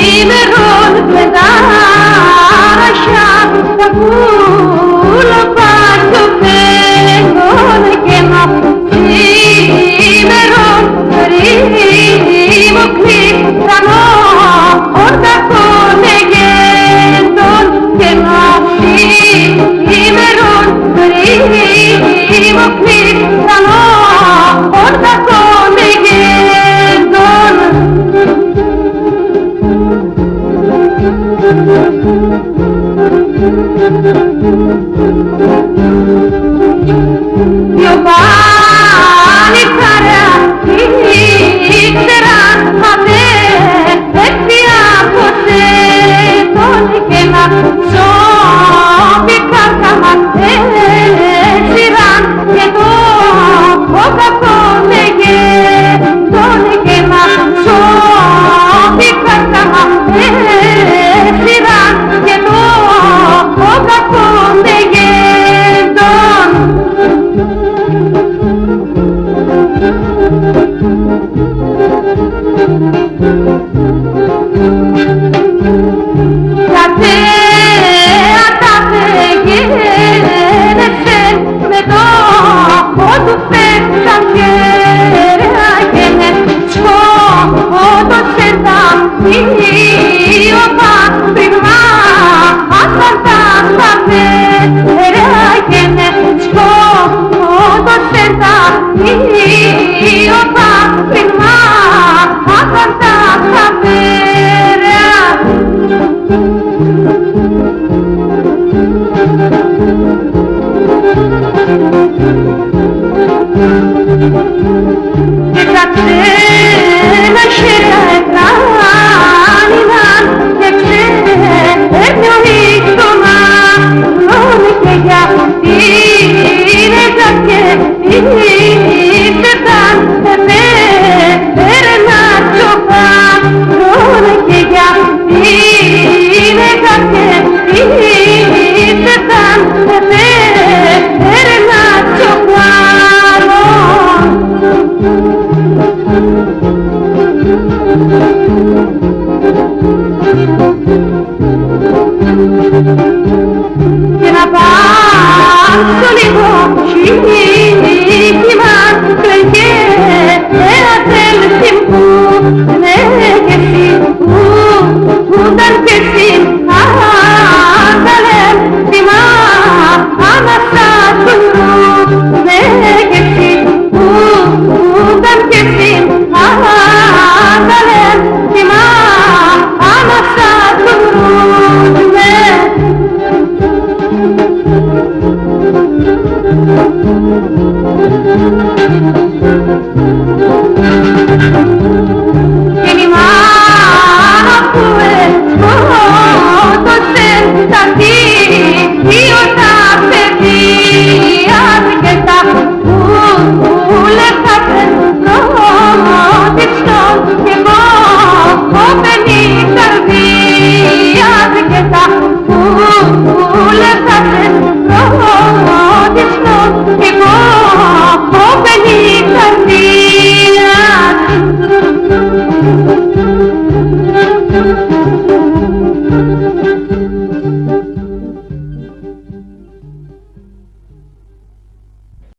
Σήμερον πετάρασια τα πουλα πάτω πέγον και μα σήμερον ρήμο κλειτρανό όρτα κονεγέντον και μα σήμερον ρήμο κλειτρανό όρτα κονεγέντον. Io pani cara ήξεραν ποτέ έτσι από τον και να σώπηκαν τα ματέσιραν και το κακόνεγε τον και να σώπηκαν τα ματέσιραν και το κακόνεγε τον. Με το πόδου φέξαν χέρια και με σκότωσε τα μύωπα πριμά άσαν τα παπέρια και με σκότωσε τα μύωπα πριμά άσαν τα παπέρια. Και τα ξένα χέρια εκράνηναν και ξέρνει ο ήκτονα λόνι και γιατί ρέζα και ήξερταν πέρνα τσοφά λόνι και γιατί ρέζα και ήξερταν πέρνα τσοφά. Thank you.